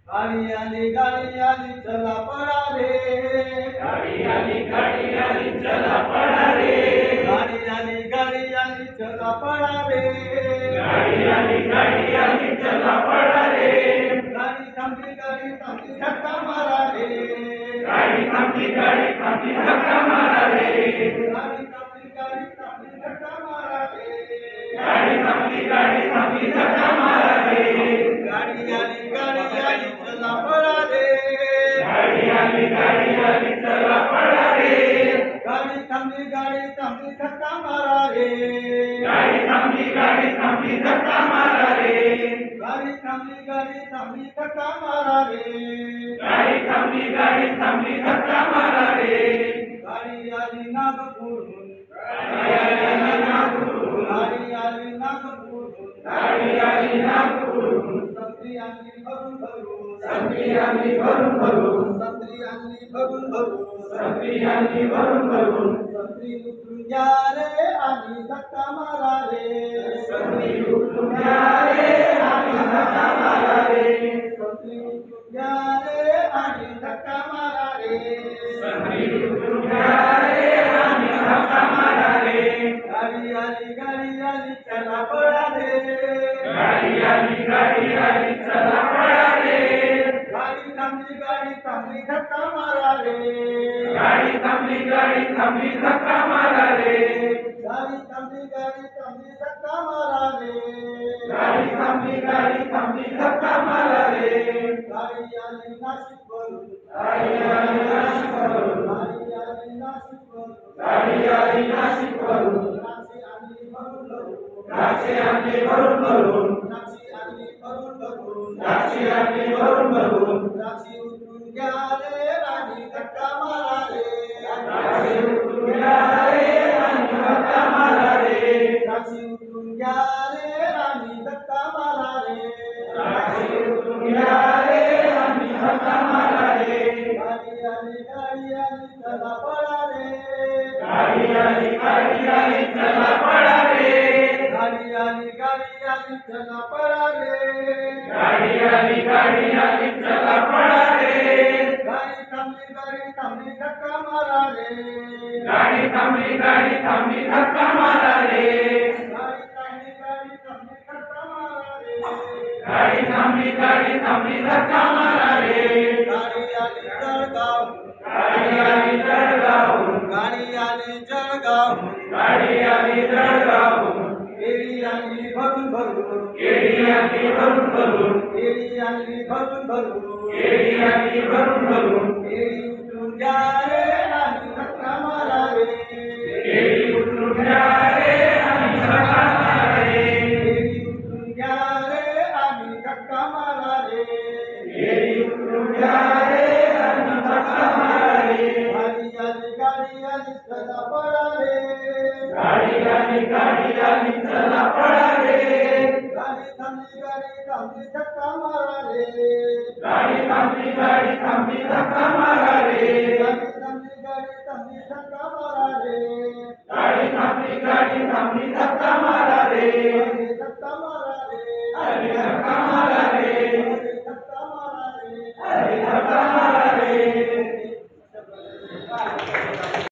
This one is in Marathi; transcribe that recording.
गाड़ी आली चला पड़ा रे। गाड़ी आली चला पड़ा रे। गाड़ी आली चला पड़ा रे। गाड़ी आली चला पड़ा रे। गाड़ी थांबली धक्का मारा रे। गाड़ी थांबली धक्का मारा रे। गाड़ी थांबली धक्का मारा रे। गाड़ी थांबली धक्का मारा रे। गाड़ी आली चला पड़ा रे। गाड़ी आली चला पड़ा रे। गाड़ी थांबली धक्का मारा रे। गाड़ी थांबली धक्का मारा रे। गाड़ी थांबली धक्का मारा रे। गाड़ी थांबली धक्का मारा रे। गाड़ी आली नागपूरहून. गाडी आली नागपूरहून. संत्री आणली भरून भरून. संत्री आणली भरून भरून. संत्री उतरून घ्या रे आणि धक्का मारा रे. संत्री उतरून घ्या रे आणि धक्का मारा रे. गाडी आली चला पळा रे. गाड़ी आली चला पड़ा रे। गाडी थांबली धक्का मारा रे. गाड़ी थांबली धक्का मारा रे। गाडी थांबली धक्का मारा रे. गाड़ी थांबली धक्का मारा रे। गाडी आली नाशिकवरून. गाड़ी आली नाशिकवरून. गाडी आली नाशिकवरून. गाड़ी आली नाशिकवरून. द्राक्षे आणली भरून भरून. द्राक्षे आणली भरून भरून. द्राक्षे आणली भरून भरून. द्राक्षे आणली भरून भरून. द्राक्षे उतरून घ्या रे आणि धक्का मारा रे. द्राक्षे उतरून घ्या रे आणि धक्का मारा रे. द्राक्षे उतरून घ्या रे आणि धक्का मारा रे. द्राक्षे उतरून घ्या रे आणि धक्का मारा रे. गाडी आली चला पळा रे. गाड़ी आली चला पड़ा रे। गाडी आली चला पळा रे. गाड़ी आली चला पड़ा रे। गाडी थांबली धक्का मारा रे. गाड़ी थांबली धक्का मारा रे। गाडी थांबली धक्का मारा रे. गाड़ी थांबली धक्का मारा रे। गाडी आली जळगाव. गाड़ी आली जळगावहून. गाडी आली जळगाव. गाड़ी आली जळगावहून. केळी आणली भरून भरून. केळी आणली भरून भरून. केळी आणली भरून भरून. केळी आणली भरून भरून. केळी उतरून घ्या रे आणि धक्का मारा रे. केळी उतरून घ्या रे आणि धक्का मारा रे. केळी उतरून घ्या रे आणि धक्का मारा रे. केळी उतरून घ्या रे आणि धक्का मारा रे. गाडी आली चला पळा रे. गाड़ी आली चला पड़ा रे। गाडी थांबली धक्का मारा रे. गाड़ी थांबली धक्का मारा रे। गाडी थांबली धक्का मारा रे. गाड़ी थांबली धक्का मारा